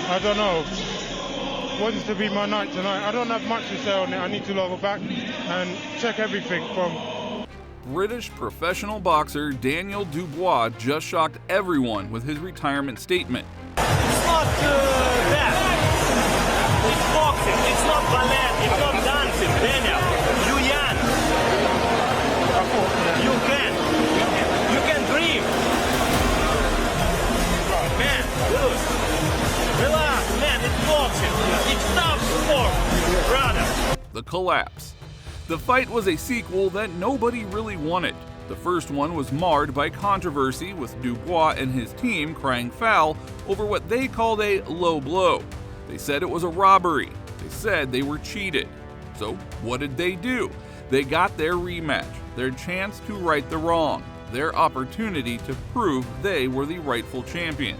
I don't know. What is to be my night tonight? I don't have much to say on it. I need to log back and check everything from... British professional boxer Daniel Dubois just shocked everyone with his retirement statement. It's not that. It's boxing. It's not ballet. It's not dancing. Daniel, you young. You can dream. Man, dude. Relax, man. It's boxing. It's tough sport, brother. The collapse. The fight was a sequel that nobody really wanted. The first one was marred by controversy, with Dubois and his team crying foul over what they called a low blow. They said it was a robbery. They said they were cheated. So what did they do? They got their rematch, their chance to right the wrong, their opportunity to prove they were the rightful champion.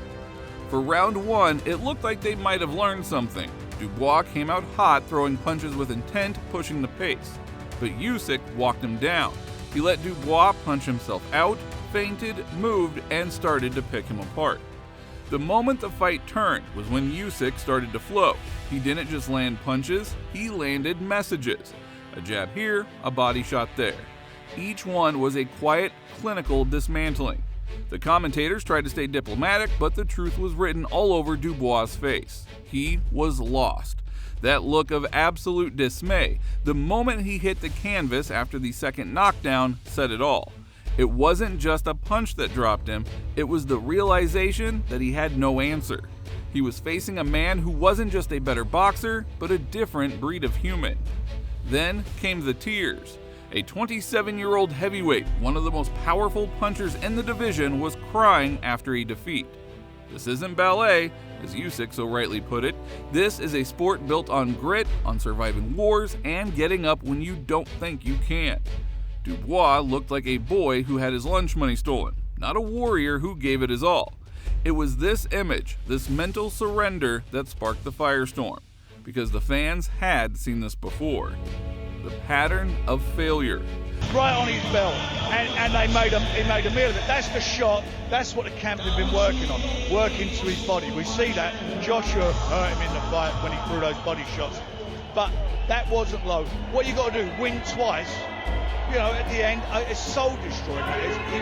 For round one, it looked like they might have learned something. Dubois came out hot, throwing punches with intent, pushing the pace. But Usyk walked him down. He let Dubois punch himself out, feinted, moved, and started to pick him apart. The moment the fight turned was when Usyk started to flow. He didn't just land punches, he landed messages. A jab here, a body shot there. Each one was a quiet, clinical dismantling. The commentators tried to stay diplomatic, but the truth was written all over Dubois' face. He was lost. That look of absolute dismay, the moment he hit the canvas after the second knockdown, said it all. It wasn't just a punch that dropped him, it was the realization that he had no answer. He was facing a man who wasn't just a better boxer, but a different breed of human. Then came the tears. A 27-year-old heavyweight, one of the most powerful punchers in the division, was crying after a defeat. This isn't ballet, as Usyk so rightly put it. This is a sport built on grit, on surviving wars, and getting up when you don't think you can. Dubois looked like a boy who had his lunch money stolen, not a warrior who gave it his all. It was this image, this mental surrender, that sparked the firestorm, because the fans had seen this before. The pattern of failure. Right on his belt, and he made a meal of it. That's the shot. That's what the camp have been working on, working to his body. We see that Joshua hurt him in the fight when he threw those body shots, but that wasn't low. What you got to do, win twice. You know, at the end, it's soul destroying. He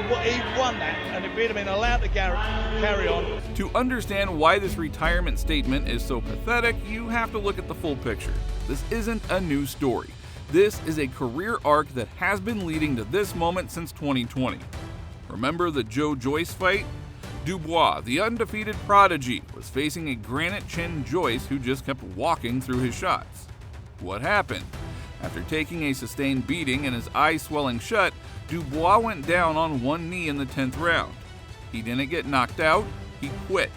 won that, and if he'd have been allowed to carry on. To understand why this retirement statement is so pathetic, you have to look at the full picture. This isn't a new story. This is a career arc that has been leading to this moment since 2020. Remember the Joe Joyce fight? Dubois, the undefeated prodigy, was facing a granite chin Joyce who just kept walking through his shots. What happened? After taking a sustained beating and his eyes swelling shut, Dubois went down on one knee in the 10th round. He didn't get knocked out, he quit.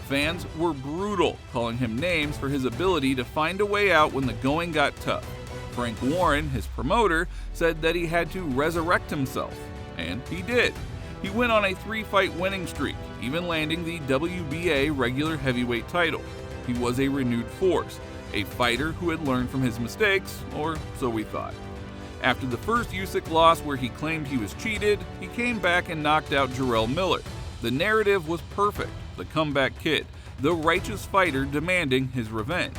Fans were brutal, calling him names for his ability to find a way out when the going got tough. Frank Warren, his promoter, said that he had to resurrect himself, and he did. He went on a 3-fight winning streak, even landing the WBA regular heavyweight title. He was a renewed force, a fighter who had learned from his mistakes, or so we thought. After the first Usyk loss where he claimed he was cheated, he came back and knocked out Jarrell Miller. The narrative was perfect, the comeback kid, the righteous fighter demanding his revenge.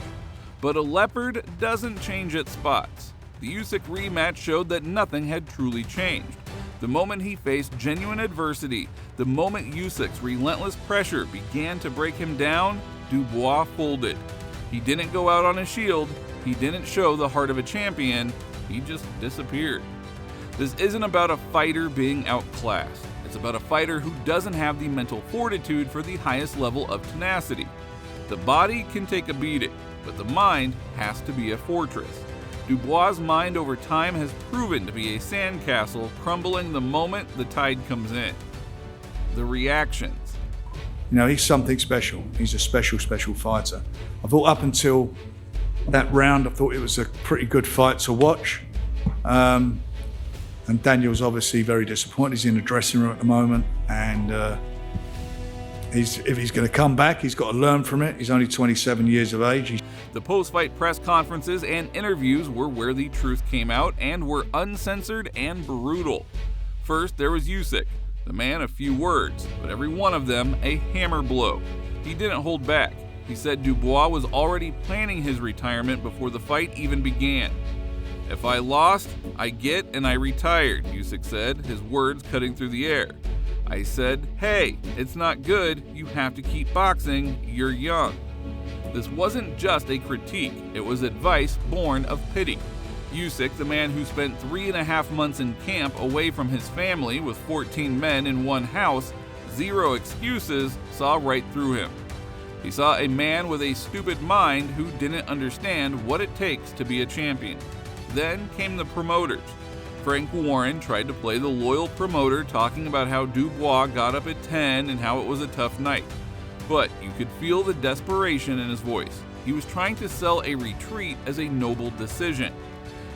But a leopard doesn't change its spots. The Usyk rematch showed that nothing had truly changed. The moment he faced genuine adversity, the moment Usyk's relentless pressure began to break him down, Dubois folded. He didn't go out on a shield, he didn't show the heart of a champion, he just disappeared. This isn't about a fighter being outclassed. It's about a fighter who doesn't have the mental fortitude for the highest level of tenacity. The body can take a beating, but the mind has to be a fortress. Dubois' mind over time has proven to be a sandcastle, crumbling the moment the tide comes in. The reactions. You know, he's something special. He's a special, special fighter. I thought up until that round, I thought it was a pretty good fight to watch. And Daniel's obviously very disappointed. He's in the dressing room at the moment, and if he's going to come back, he's got to learn from it. He's only 27 years of age. The post-fight press conferences and interviews were where the truth came out and were uncensored and brutal. First, there was Usyk, the man of few words, but every one of them a hammer blow. He didn't hold back. He said Dubois was already planning his retirement before the fight even began. "If I lost, I get and I retired," Usyk said, his words cutting through the air. "I said, hey, it's not good, you have to keep boxing, you're young." This wasn't just a critique, it was advice born of pity. Usyk, the man who spent 3.5 months in camp away from his family with 14 men in one house, zero excuses, saw right through him. He saw a man with a stupid mind who didn't understand what it takes to be a champion. Then came the promoters. Frank Warren tried to play the loyal promoter, talking about how Dubois got up at 10 and how it was a tough night. But you could feel the desperation in his voice. He was trying to sell a retreat as a noble decision.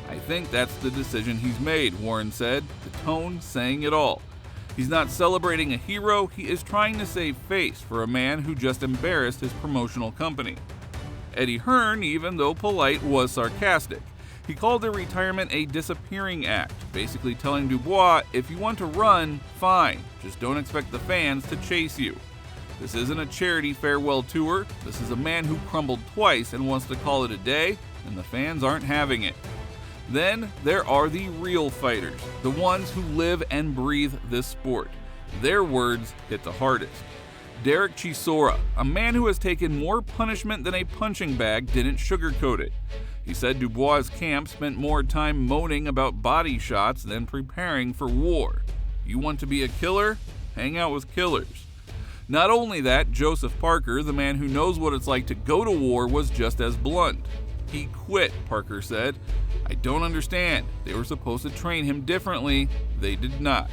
"I think that's the decision he's made," Warren said, the tone saying it all. He's not celebrating a hero, he is trying to save face for a man who just embarrassed his promotional company. Eddie Hearn, even though polite, was sarcastic. He called the retirement a disappearing act, basically telling Dubois, if you want to run, fine, just don't expect the fans to chase you. This isn't a charity farewell tour, this is a man who crumbled twice and wants to call it a day, and the fans aren't having it. Then there are the real fighters, the ones who live and breathe this sport. Their words hit the hardest. Derek Chisora, a man who has taken more punishment than a punching bag, didn't sugarcoat it. He said Dubois' camp spent more time moaning about body shots than preparing for war. You want to be a killer? Hang out with killers. Not only that, Joseph Parker, the man who knows what it's like to go to war, was just as blunt. He quit, Parker said. "I don't understand. They were supposed to train him differently. They did not."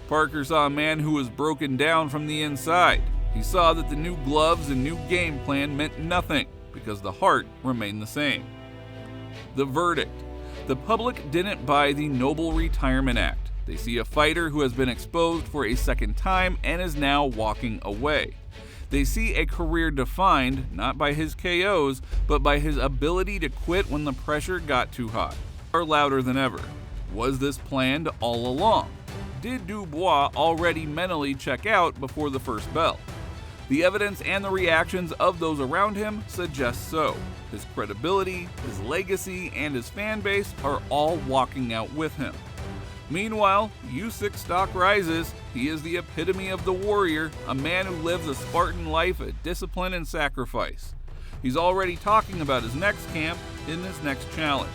Parker saw a man who was broken down from the inside. He saw that the new gloves and new game plan meant nothing because the heart remained the same. The verdict. The public didn't buy the Noble Retirement Act. They see a fighter who has been exposed for a second time and is now walking away. They see a career defined not by his KOs, but by his ability to quit when the pressure got too hot. Are louder than ever. Was this planned all along? Did Dubois already mentally check out before the first bell? The evidence and the reactions of those around him suggest so. His credibility, his legacy, and his fan base are all walking out with him. Meanwhile, Usyk's stock rises. He is the epitome of the warrior, a man who lives a Spartan life of discipline and sacrifice. He's already talking about his next camp in his next challenge.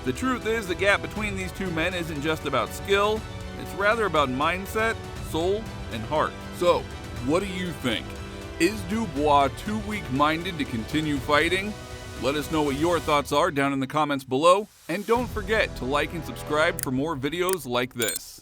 The truth is, the gap between these two men isn't just about skill, it's rather about mindset, soul, and heart. So, what do you think? Is Dubois too weak-minded to continue fighting? Let us know what your thoughts are down in the comments below, and don't forget to like and subscribe for more videos like this.